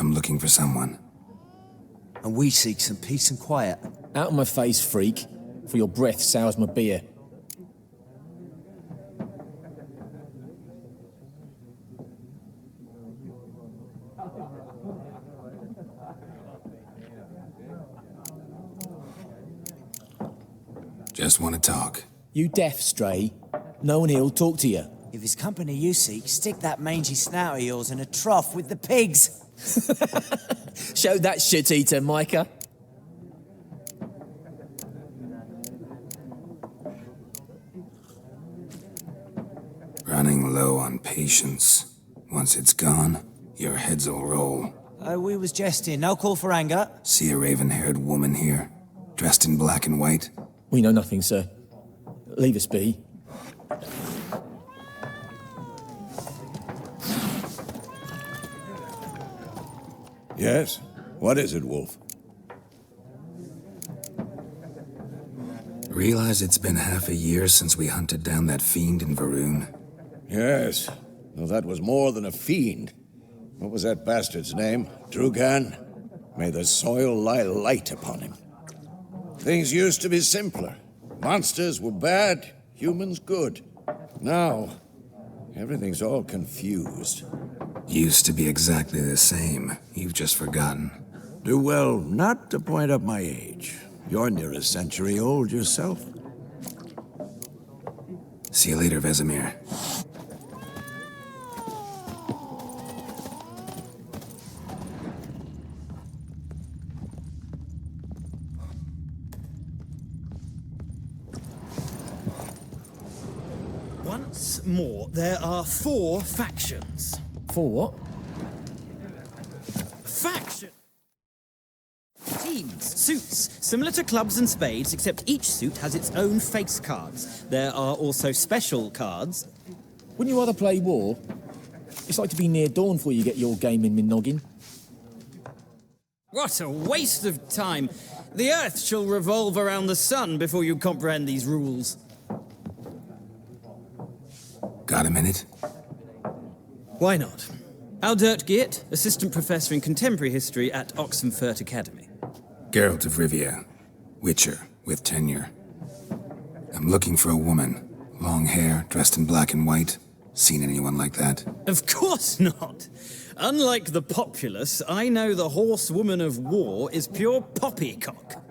I'm looking for someone. And we seek some peace and quiet. Out of my face, freak, for your breath sours my beer. Just want to talk. You deaf, Stray? No one here'll talk to you. If it's company you seek, stick that mangy snout of yours in a trough with the pigs. Show that shit-eater, Micah. Running low on patience. Once it's gone, your heads will roll. We was jesting, no call for anger. See a raven-haired woman here, dressed in black and white? We know nothing, sir. Leave us be. Yes? What is it, Wolf? Realize it's been half a year since we hunted down that fiend in Varun? Yes. Well, that was more than a fiend. What was that bastard's name? Drugan? May the soil lie light upon him. Things used to be simpler. Monsters were bad, humans good. Now, everything's all confused. Used to be exactly the same. You've just forgotten. Do well not to point up my age. You're near a century old yourself. See you later, Vesemir. Once more, there are 4 factions. For what? Faction! Teams, suits, similar to clubs and spades, except each suit has its own face cards. There are also special cards. Wouldn't you rather play war? It's like to be near dawn before you get your game in my noggin. What a waste of time! The Earth shall revolve around the sun before you comprehend these rules. Got a minute? Why not? Aldert Geert, Assistant Professor in Contemporary History at Oxenfurt Academy. Geralt of Rivia. Witcher, with tenure. I'm looking for a woman. Long hair, dressed in black and white. Seen anyone like that? Of course not! Unlike the populace, I know the horsewoman of war is pure poppycock.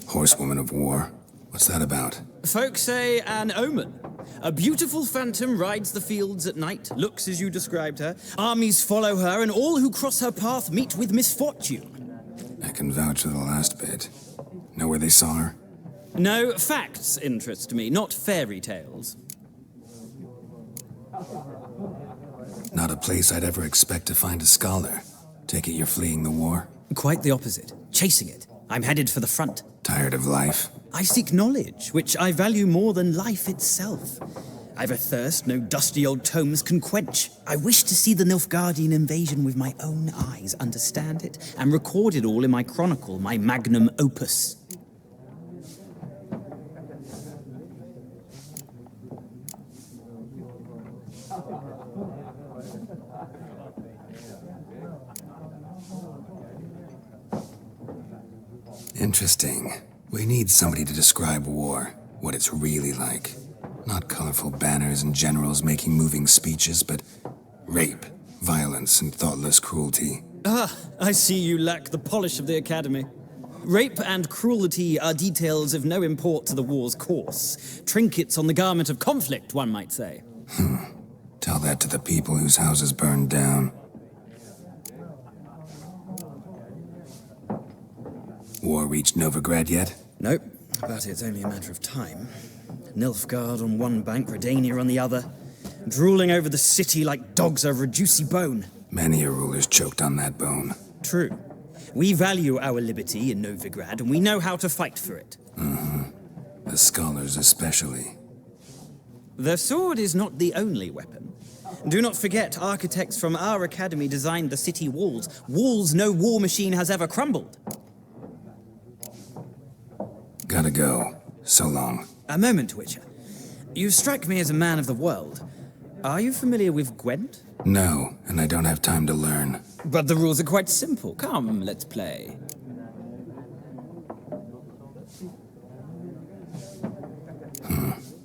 Horsewoman of war? What's that about? Folk say an omen. A beautiful phantom rides the fields at night, looks as you described her. Armies follow her, and all who cross her path meet with misfortune. I can vouch for the last bit. Know where they saw her? No, facts interest me, not fairy tales. Not a place I'd ever expect to find a scholar. Take it you're fleeing the war? Quite the opposite. Chasing it. I'm headed for the front. Tired of life? I seek knowledge, which I value more than life itself. I've a thirst no dusty old tomes can quench. I wish to see the Nilfgaardian invasion with my own eyes, understand it, and record it all in my chronicle, my magnum opus. Interesting. We need somebody to describe war, what it's really like. Not colorful banners and generals making moving speeches, but rape, violence, and thoughtless cruelty. Ah, I see you lack the polish of the Academy. Rape and cruelty are details of no import to the war's course. Trinkets on the garment of conflict, one might say. Tell that to the people whose houses burned down. War reached Novigrad yet? Nope, but it's only a matter of time. Nilfgaard on one bank, Redania on the other, drooling over the city like dogs over a juicy bone. Many a ruler's choked on that bone. True. We value our liberty in Novigrad, and we know how to fight for it. The scholars especially. The sword is not the only weapon. Do not forget, architects from our academy designed the city walls. Walls no war machine has ever crumbled. Gotta go. So long. A moment, Witcher. You strike me as a man of the world. Are you familiar with Gwent? No, and I don't have time to learn. But the rules are quite simple. Come, let's play.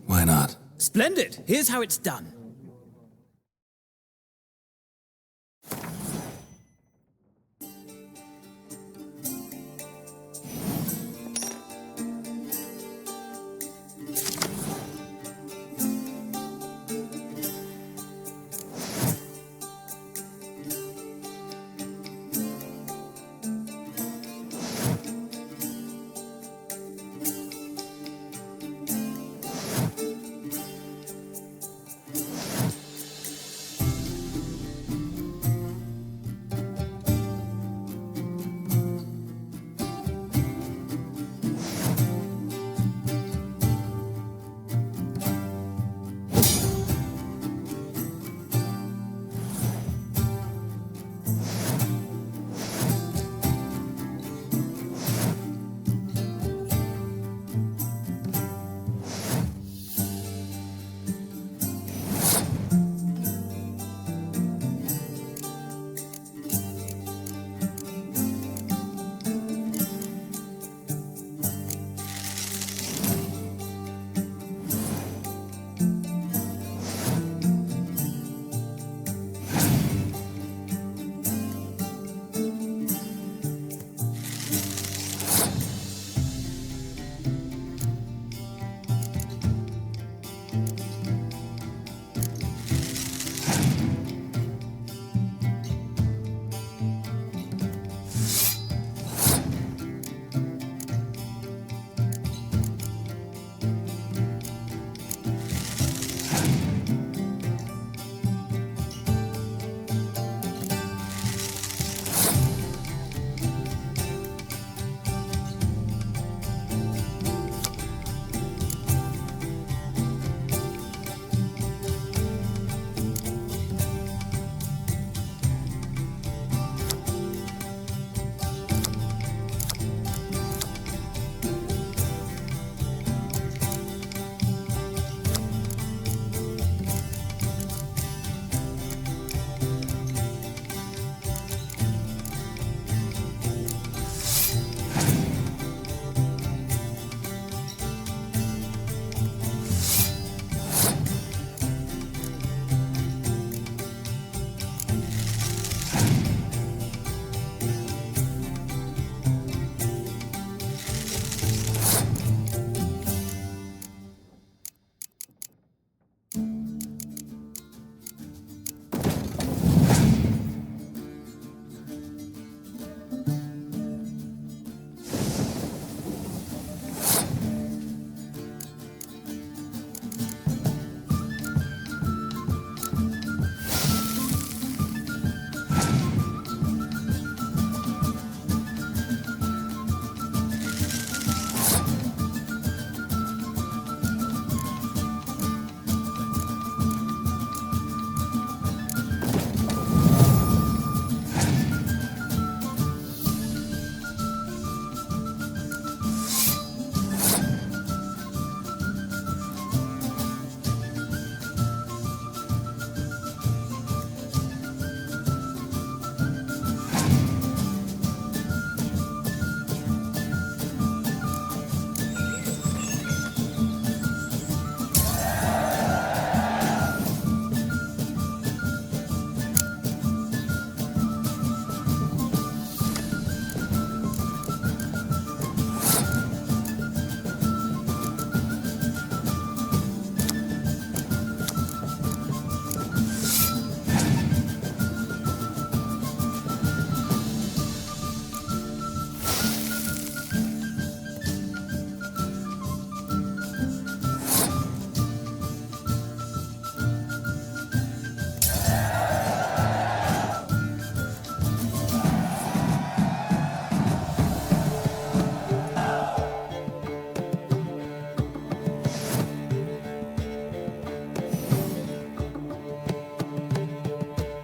Why not? Splendid! Here's how it's done.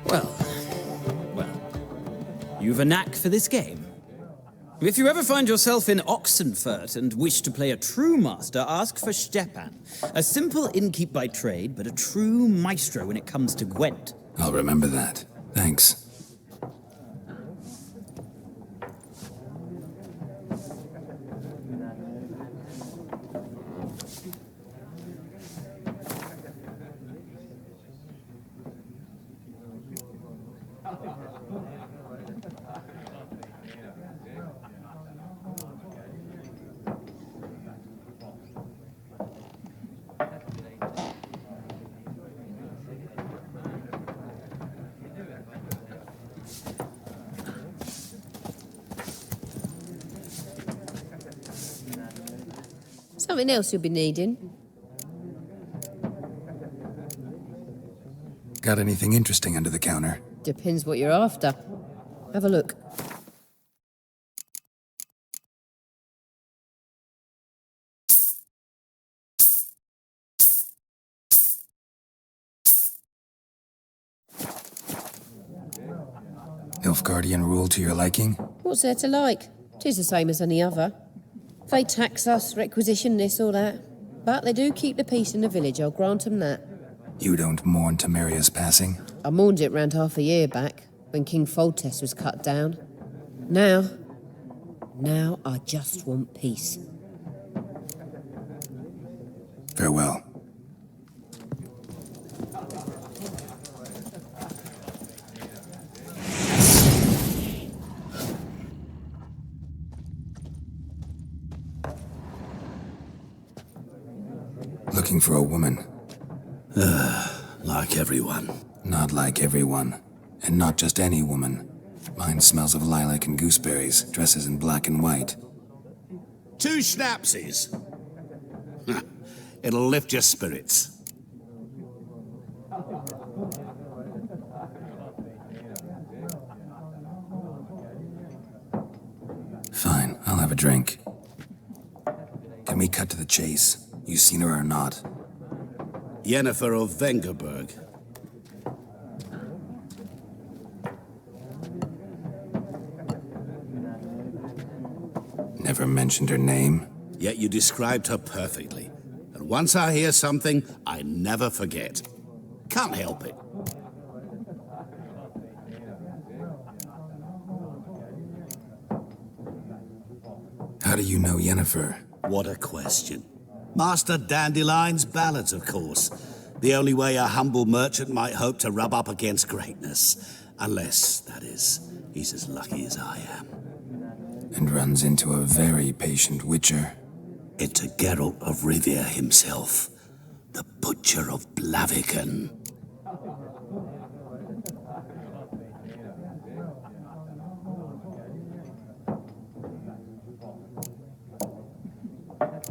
Well, you've a knack for this game. If you ever find yourself in Oxenfurt and wish to play a true master, ask for Stepan. A simple innkeep by trade, but a true maestro when it comes to Gwent. I'll remember that. Thanks. Something else you'll be needing? Got anything interesting under the counter? Depends what you're after. Have a look. Nilfgaardian rule to your liking? What's there to like? 'Tis the same as any other. They tax us, requisition this or that. But they do keep the peace in the village, I'll grant 'em that. You don't mourn Temeria's passing? I mourned it round half a year back, when King Foltest was cut down. Now I just want peace. Farewell. Looking for a woman. Like everyone. Not like everyone. And not just any woman. Mine smells of lilac and gooseberries, dresses in black and white. 2 schnapsies. It'll lift your spirits. Fine, I'll have a drink. Can we cut to the chase? You seen her or not? Yennefer of Vengerberg. Never mentioned her name? Yet you described her perfectly. And once I hear something, I never forget. Can't help it. How do you know Yennefer? What a question. Master Dandelion's ballads, of course. The only way a humble merchant might hope to rub up against greatness. Unless, that is, he's as lucky as I am. And runs into a very patient witcher. Into Geralt of Rivia himself. The Butcher of Blaviken.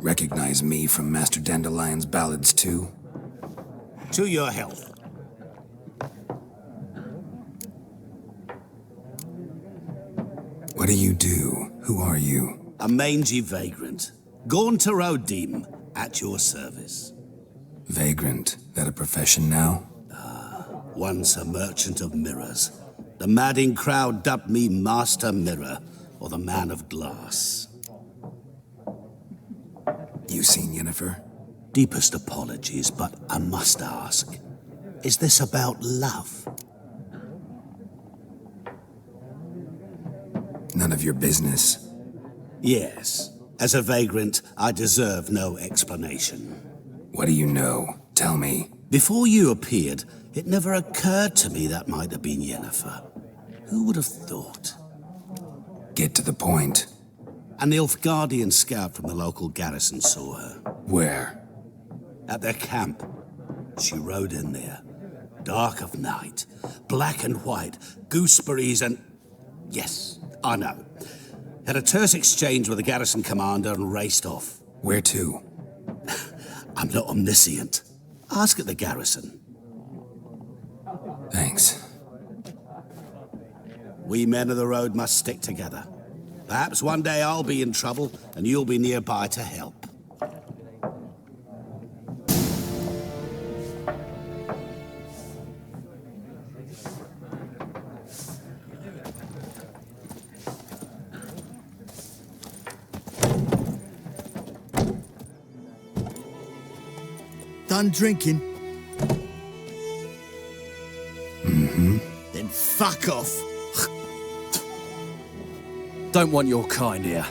Recognize me from Master Dandelion's ballads, too? To your health. What do you do? Who are you? A mangy vagrant. Gaunter Odim, at your service. Vagrant. That a profession now? Once a merchant of mirrors. The madding crowd dubbed me Master Mirror, or the Man of Glass. You seen Yennefer? Deepest apologies, but I must ask. Is this about love? None of your business. Yes. As a vagrant, I deserve no explanation. What do you know? Tell me. Before you appeared, it never occurred to me that might have been Yennefer. Who would have thought? Get to the point. An Nilfgaardian scout from the local garrison saw her. Where? At their camp. She rode in there. Dark of night. Black and white. Gooseberries and... Yes, I know. Had a terse exchange with the garrison commander and raced off. Where to? I'm not omniscient. Ask at the garrison. Thanks. We men of the road must stick together. Perhaps one day I'll be in trouble and you'll be nearby to help. done drinking? Mm-hmm. Then fuck off. Don't want your kind here.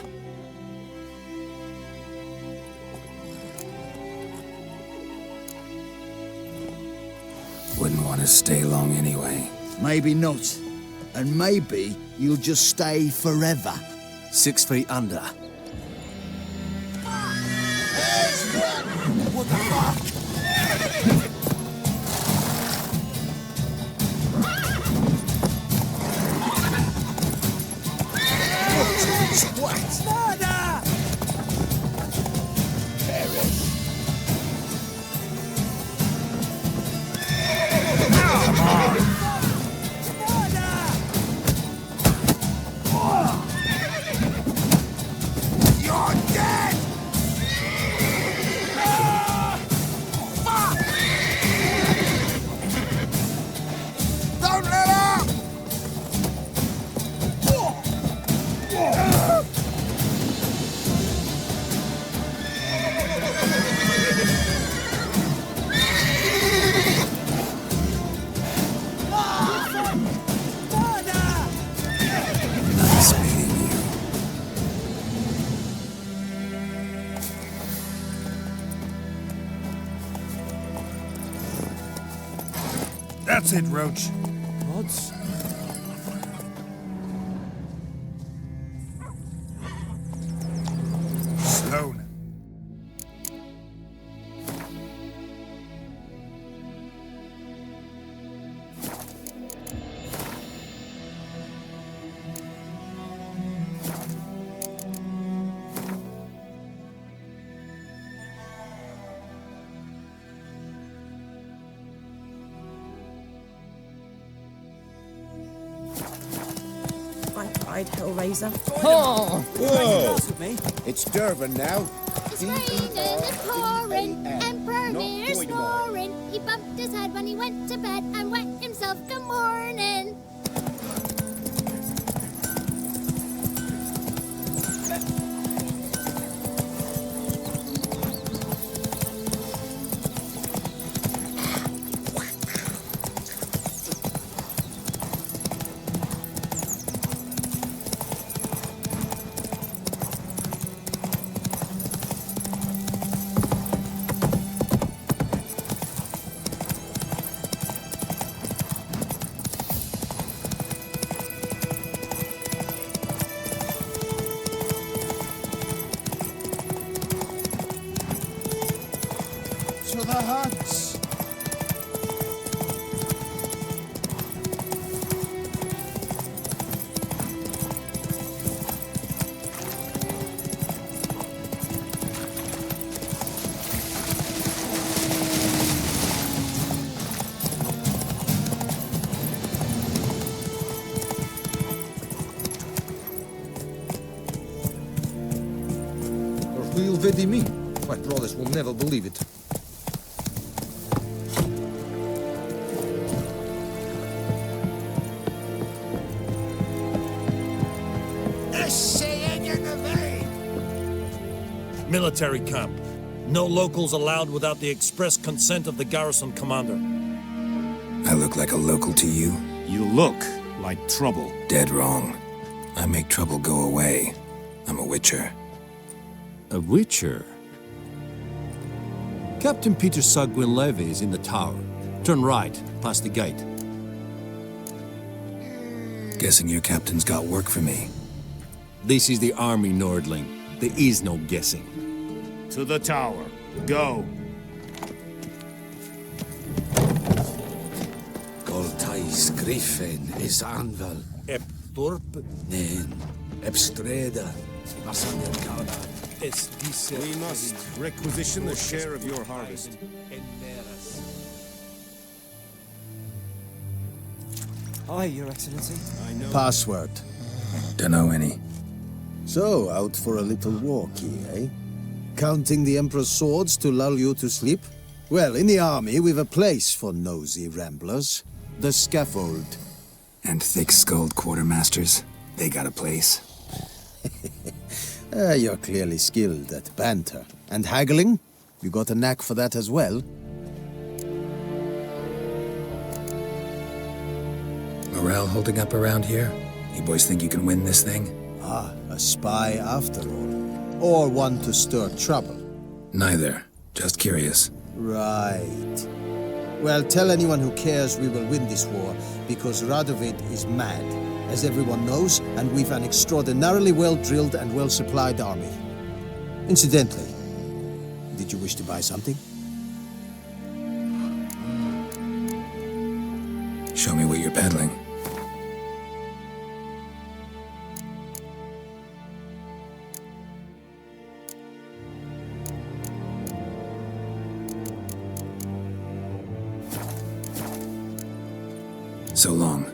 Wouldn't want to stay long anyway. Maybe not. And maybe you'll just stay forever. 6 feet under. What the fuck? What? Murder! Perish. You're dead! Don't let up! Nice meeting you. That's it, Roach. Odds? Sloan. I cried, Hellraiser. Whoa! With me. It's Durban now. It's raining and pouring, Emperor near snoring. He bumped his head when he went to bed and wet himself good morning. To the huts! Real vedi me. My brothers will never believe it. Military camp. No locals allowed without the express consent of the garrison commander. I look like a local to you? You look like trouble. Dead wrong. I make trouble go away. I'm a witcher. A witcher? Captain Peter Sagwin Levy is in the tower. Turn right, past the gate. Guessing your captain's got work for me. This is the army, Nordling. There is no guessing. To the tower. Go. Goltais Griffin is Anval. Ep Torp. Nen. Ebstreda. Masanderkana. We must requisition the share of your harvest. Hi, Your Excellency. I know. Password. Dunno any. So, out for a little walkie, eh? Counting the Emperor's swords to lull you to sleep? Well, in the army, we've a place for nosy ramblers. The scaffold. And thick-skulled quartermasters. They got a place. You're clearly skilled at banter. And haggling? You got a knack for that as well? Morale holding up around here? You boys think you can win this thing? Ah, a spy after all. Or one to stir trouble. Neither. Just curious. Right. Well, tell anyone who cares we will win this war, because Radovid is mad, as everyone knows, and we've an extraordinarily well-drilled and well-supplied army. Incidentally, did you wish to buy something? Show me what you're peddling. So long.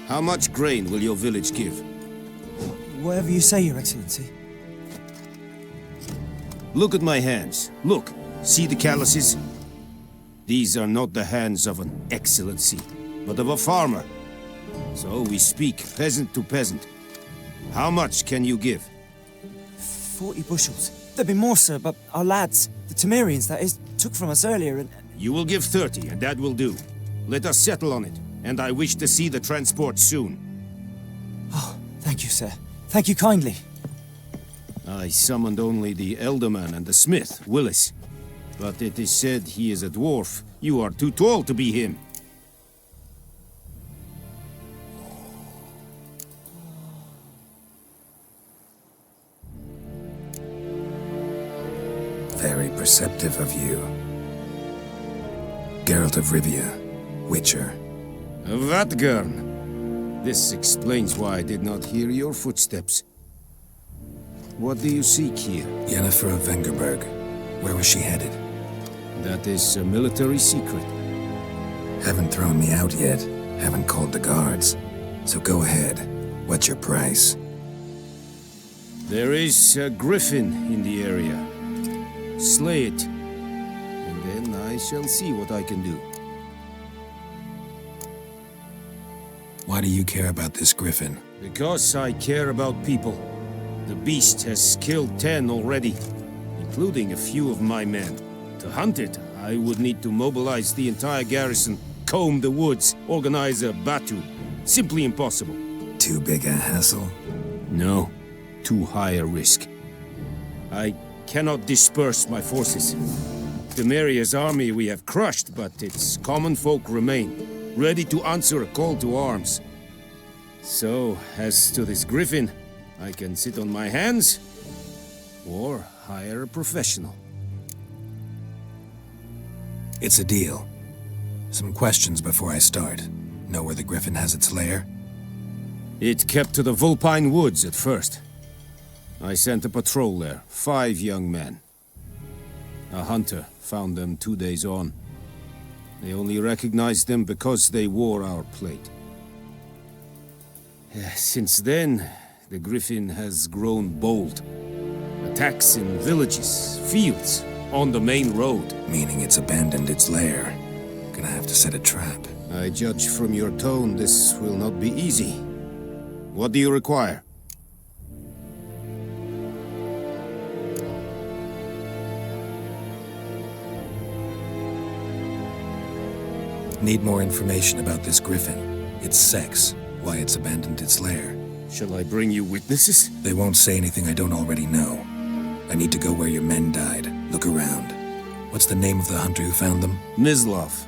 How much grain will your village give? Whatever you say, Your Excellency. Look at my hands. Look. See the calluses? These are not the hands of an excellency, but of a farmer. So we speak peasant to peasant. How much can you give? 40 bushels. There'd be more, sir, but our lads, the Temerians, that is, took from us earlier and... You will give 30, and that will do. Let us settle on it, and I wish to see the transport soon. Oh, thank you, sir. Thank you kindly. I summoned only the Elderman and the smith, Willis. But it is said he is a dwarf. You are too tall to be him. Very perceptive of you. Geralt of Rivia, Witcher. Vatgern. This explains why I did not hear your footsteps. What do you seek here? Yennefer of Vengerberg. Where was she headed? That is a military secret. Haven't thrown me out yet. Haven't called the guards. So go ahead. What's your price? There is a griffin in the area. Slay it. And then I shall see what I can do. Why do you care about this griffin? Because I care about people. The beast has killed 10 already, including a few of my men. To hunt it, I would need to mobilize the entire garrison, comb the woods, organize a battue. Simply impossible. Too big a hassle? No. Too high a risk. I cannot disperse my forces. Temeria's army we have crushed, but its common folk remain, ready to answer a call to arms. So, as to this griffin, I can sit on my hands, or hire a professional. It's a deal. Some questions before I start. Know where the griffin has its lair? It kept to the Vulpine Woods at first. I sent a patrol there, 5 young men. A hunter found them 2 days on. They only recognized them because they wore our plate. Since then, the griffin has grown bold. Attacks in villages, fields, on the main road. Meaning it's abandoned its lair. Gonna have to set a trap. I judge from your tone this will not be easy. What do you require? Need more information about this griffin. Its sex, why it's abandoned its lair. Shall I bring you witnesses? They won't say anything I don't already know. I need to go where your men died. Look around. What's the name of the hunter who found them? Mislav.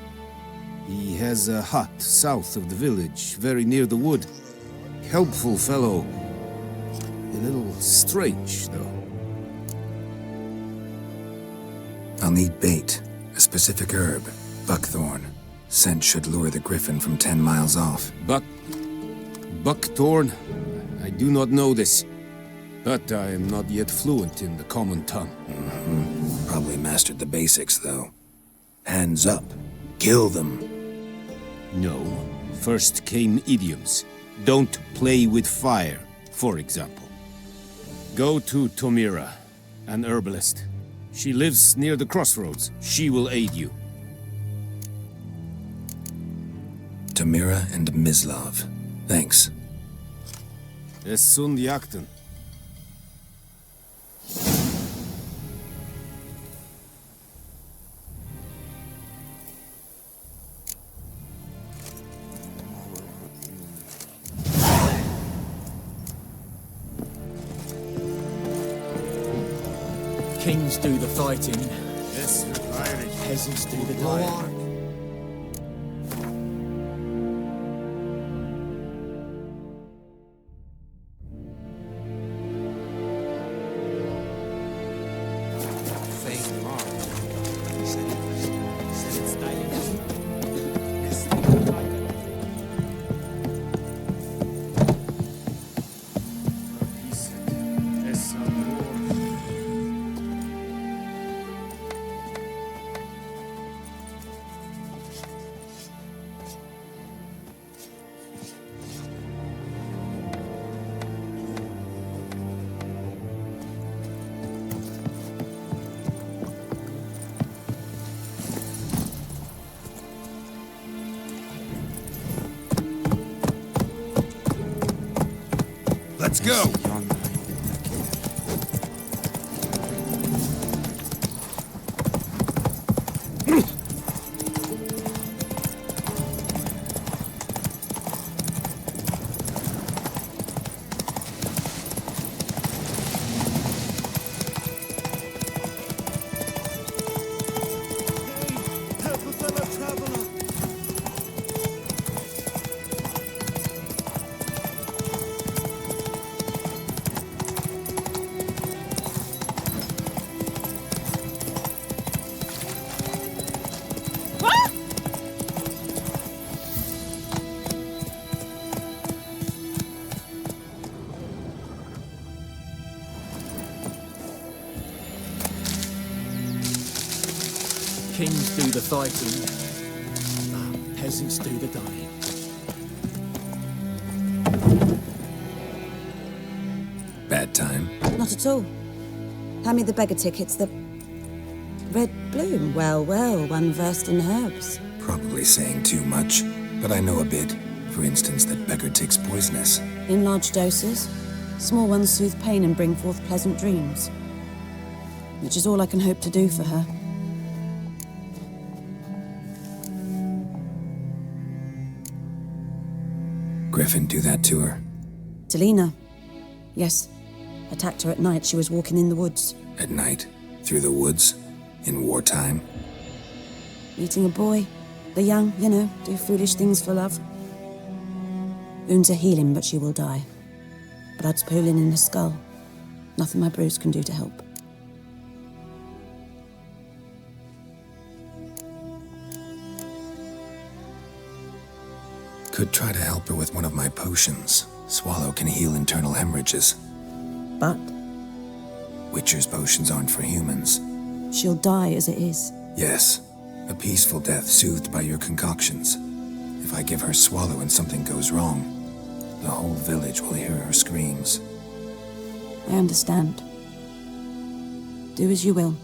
He has a hut south of the village, very near the wood. Helpful fellow. A little strange, though. I'll need bait. A specific herb. Buckthorn. Scent should lure the griffin from 10 miles off. Buckthorn? I do not know this. But I am not yet fluent in the common tongue. Probably mastered the basics, though. Hands up. Kill them. No. First came idioms. Don't play with fire, for example. Go to Tomira, an herbalist. She lives near the crossroads. She will aid you. Tomira and Mislav. Thanks. Es sunt jakten. Kings do the fighting. Yes, peasants do the dying. Let's go! Kings do the fighting, peasants do the dying. Bad time? Not at all. Hand me the beggar tickets, the red bloom. Well, well, one versed in herbs. Probably saying too much, but I know a bit. For instance, that beggar tick's poisonous. In large doses, small ones soothe pain and bring forth pleasant dreams. Which is all I can hope to do for her. Griffin do that to her? Delina. Yes. Attacked her at night. She was walking in the woods. At night? Through the woods? In wartime? Meeting a boy. The young, you know, do foolish things for love. Wounds are healing, but she will die. Blood's pooling in her skull. Nothing my bruise can do to help. Could try to help her with one of my potions. Swallow can heal internal hemorrhages. But? Witcher's potions aren't for humans. She'll die as it is. Yes. A peaceful death soothed by your concoctions. If I give her Swallow and something goes wrong, the whole village will hear her screams. I understand. Do as you will.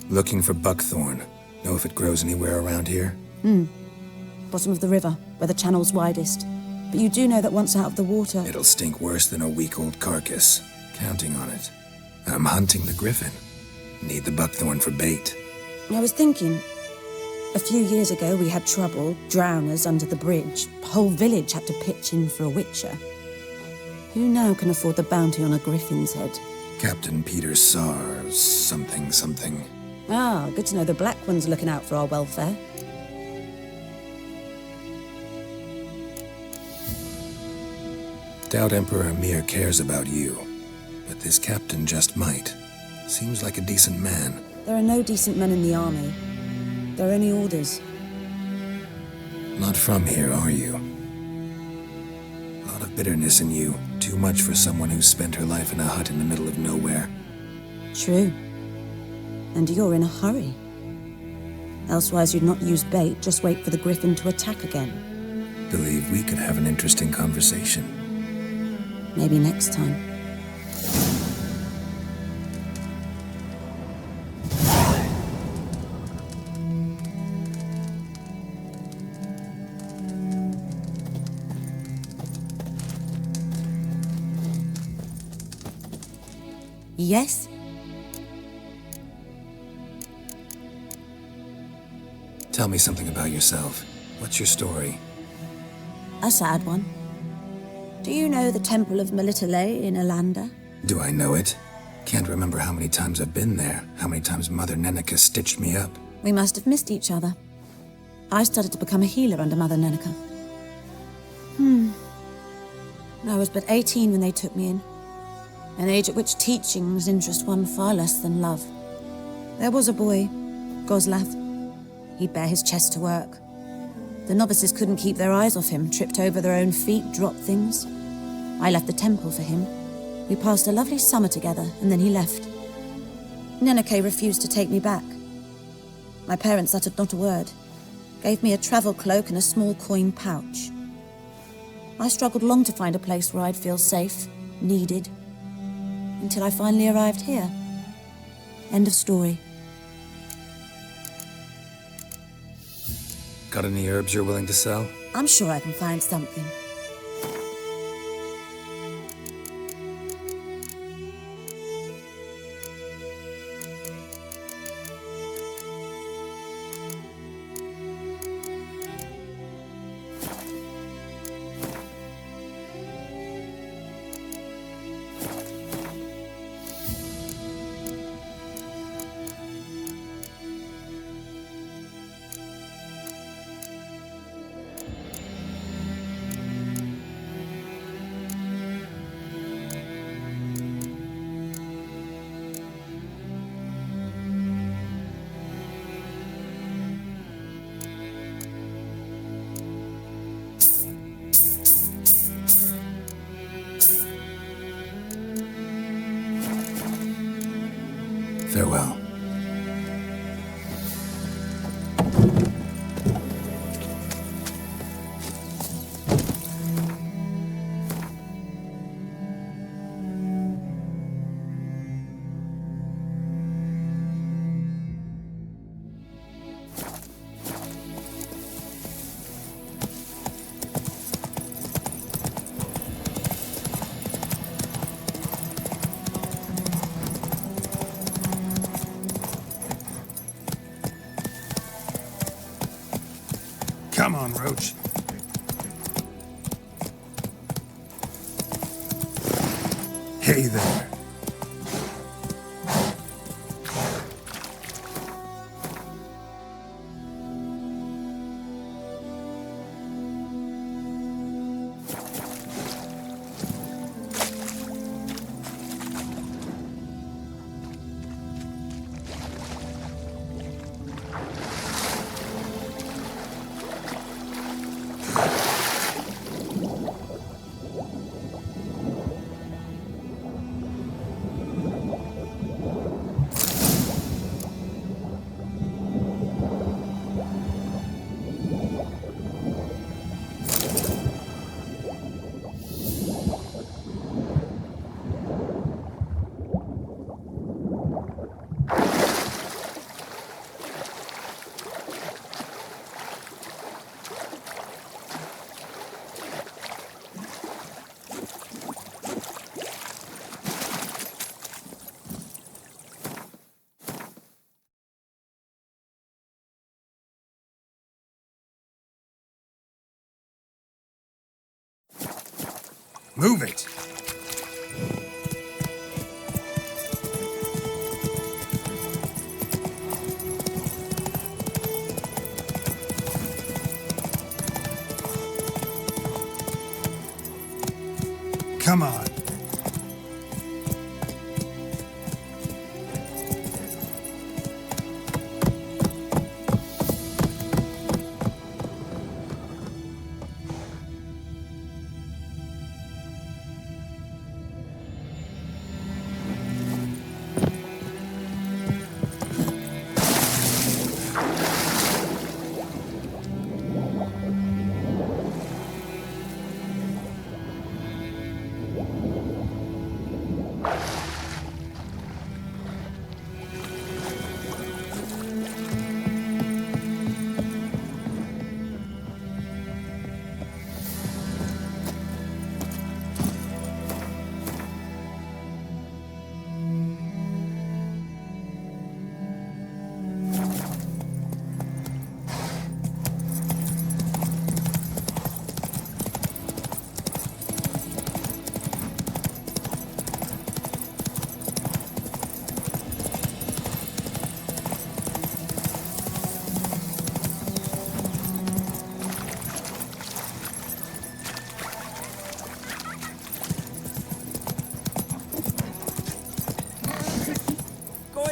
Looking for buckthorn. Know if it grows anywhere around here? Bottom of the river, where the channel's widest. But you do know that once out of the water... It'll stink worse than a week-old carcass. Counting on it. I'm hunting the griffin. Need the buckthorn for bait. I was thinking... A few years ago, we had trouble, drowners under the bridge. The whole village had to pitch in for a witcher. Who now can afford the bounty on a griffin's head? Captain Peter Sars... something. Ah, good to know the Black One's looking out for our welfare. Doubt Emperor Emir cares about you. But this captain just might. Seems like a decent man. There are no decent men in the army. There are only orders. Not from here, are you? A lot of bitterness in you. Too much for someone who spent her life in a hut in the middle of nowhere. True. And you're in a hurry. Elsewise you'd not use bait, just wait for the griffin to attack again. Believe we could have an interesting conversation. Maybe next time. Yes? Tell me something about yourself. What's your story? A sad one. Do you know the Temple of Melitele in Alanda? Do I know it? Can't remember how many times I've been there, how many times Mother Neneka stitched me up. We must have missed each other. I started to become a healer under Mother Neneka. I was but 18 when they took me in, an age at which teachings interest one far less than love. There was a boy, Goslav. He'd bare his chest to work. The novices couldn't keep their eyes off him, tripped over their own feet, dropped things. I left the temple for him. We passed a lovely summer together, and then he left. Neneke refused to take me back. My parents uttered not a word, gave me a travel cloak and a small coin pouch. I struggled long to find a place where I'd feel safe, needed, until I finally arrived here. End of story. Got any herbs you're willing to sell? I'm sure I can find something. Farewell. Come on, Roach. Hey there. Move it! Come on.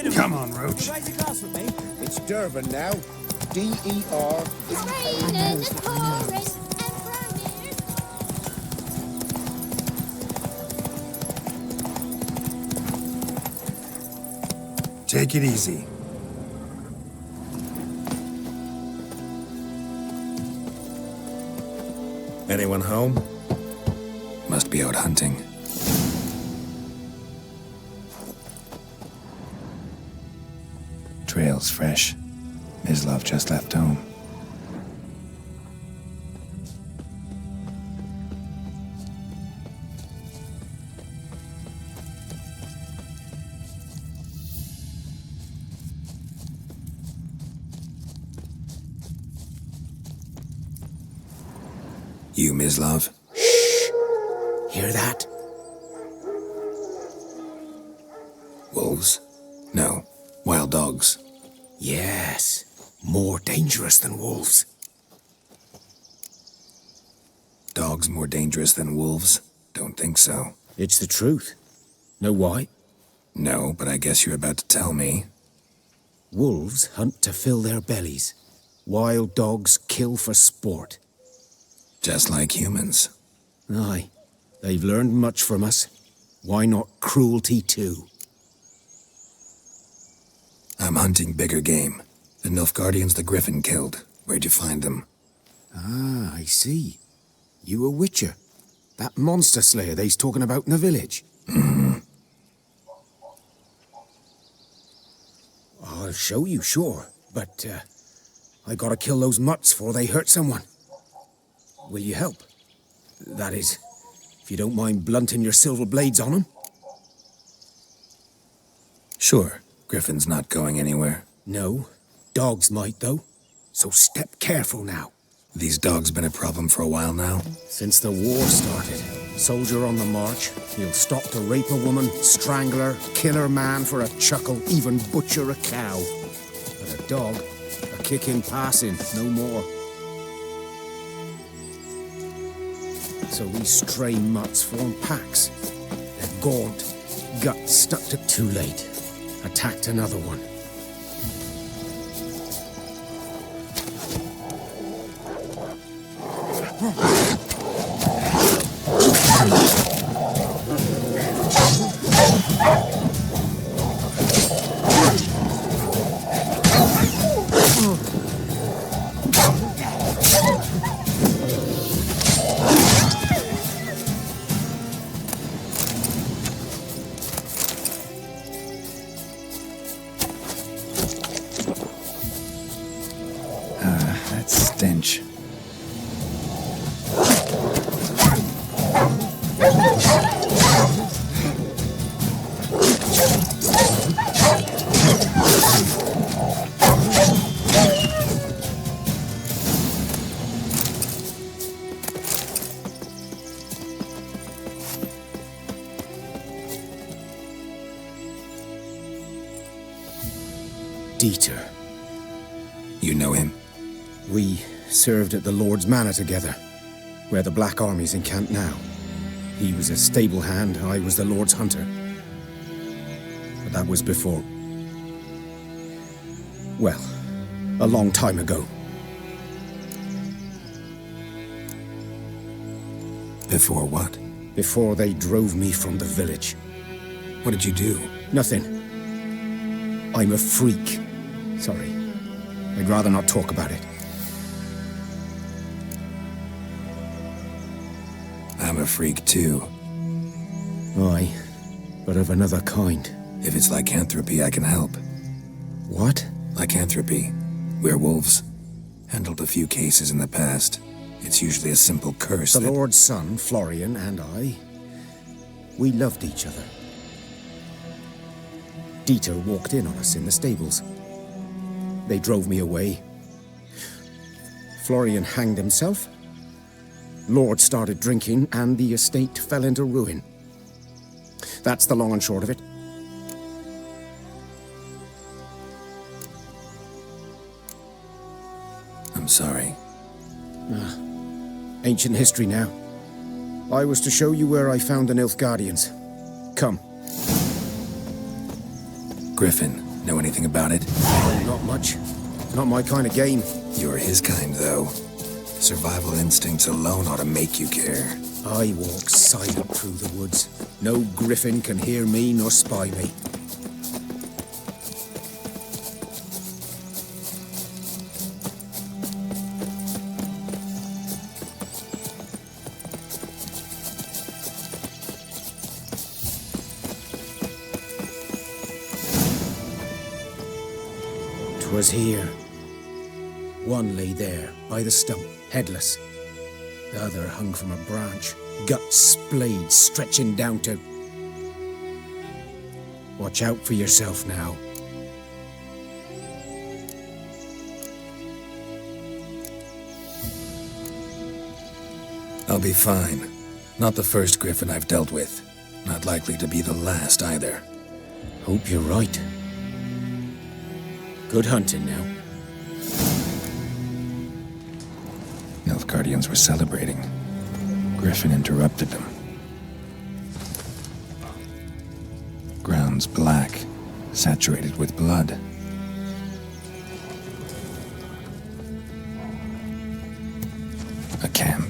wait a minute. Come on, Roach. Raise a glass with me. It's Durban now. D-E-R. It's raining and pouring, Take it easy. Anyone home? Must be out hunting. Trail's fresh. Mislav just left home. You, Mislav? Hear that? Wolves? No. Wild dogs. Yes. More dangerous than wolves. Dogs more dangerous than wolves? Don't think so. It's the truth. Know why? No, but I guess you're about to tell me. Wolves hunt to fill their bellies. Wild dogs kill for sport. Just like humans. Aye. They've learned much from us. Why not cruelty too? I'm hunting bigger game. The Nilfgaardians the Griffin killed. Where'd you find them? Ah, I see. You a witcher. That monster slayer they's talking about in the village. Mm-hmm. I'll show you, sure. But, I gotta kill those mutts before they hurt someone. Will you help? That is, if you don't mind blunting your silver blades on them. Sure. Griffin's not going anywhere. No. Dogs might, though. So step careful now. These dogs been a problem for a while now? Since the war started. Soldier on the march. He'll stop to rape a woman, strangle her, kill her man for a chuckle, even butcher a cow. But a dog, a kick in passing, no more. So these stray mutts form packs. They're gaunt, guts stuck to... Too late. Attacked another one. That stench. Dieter. You know him? We served at the Lord's Manor together, where the Black Army's encamped now. He was a stable hand, I was the Lord's hunter. But that was before... well, a long time ago. Before what? Before they drove me from the village. What did you do? Nothing. I'm a freak. Sorry. I'd rather not talk about it. I'm a freak too. Aye, but of another kind. If it's lycanthropy, I can help. What? Lycanthropy. Werewolves. Handled a few cases in the past. It's usually a simple curse The Lord's son, Florian, and I, we loved each other. Dieter walked in on us in the stables. They drove me away. Florian hanged himself. Lord started drinking, and the estate fell into ruin. That's the long and short of it. I'm sorry. Ancient history now. I was to show you where I found the Nilfgaardians. Come. Griffin. Know anything about it? Not much. Not my kind of game. You're his kind, though. Survival instincts alone ought to make you care. I walk silent through the woods. No griffin can hear me nor spy me. 'Twas here. One lay there, by the stump, headless. The other hung from a branch, guts splayed, stretching down to... Watch out for yourself now. I'll be fine. Not the first griffin I've dealt with. Not likely to be the last either. Hope you're right. Good hunting now. Nilfgaardians were celebrating. Griffin interrupted them. Ground's black, saturated with blood. A camp.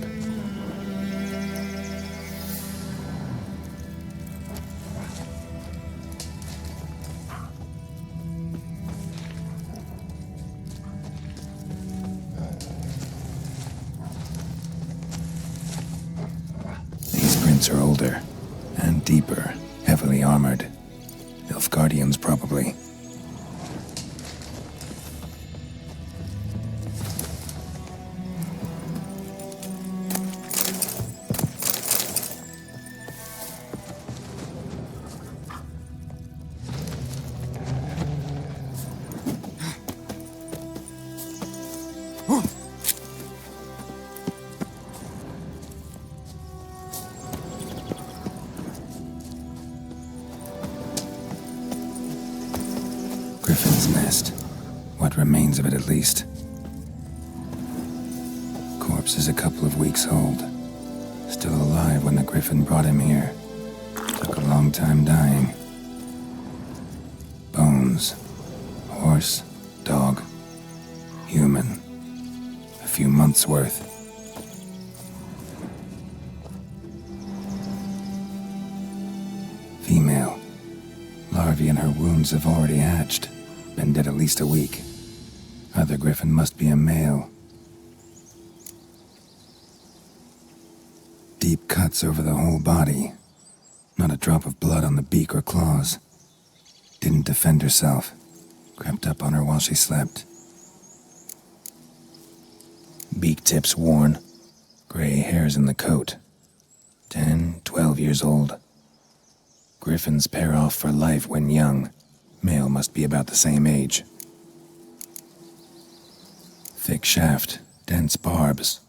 Are older and deeper, heavily armored. Nilfgaardians, probably. Griffin's nest. What remains of it, at least. Corpse is a couple of weeks old. Still alive when the griffin brought him here. Took a long time dying. Bones. Horse, dog, human. A few months' worth. Female. Larvae in her wounds have already hatched. Been dead at least a week. Other griffin must be a male. Deep cuts over the whole body. Not a drop of blood on the beak or claws. Didn't defend herself. Crept up on her while she slept. Beak tips worn. Gray hairs in the coat. 10, 12 years old. Griffins pair off for life when young. Male must be about the same age. Thick shaft, dense barbs.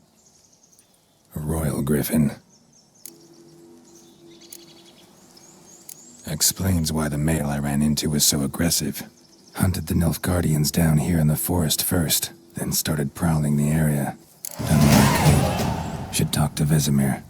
A royal griffin. Explains why the male I ran into was so aggressive. Hunted the Nilfgaardians down here in the forest first, then started prowling the area. Done what I could. Should talk to Vesemir.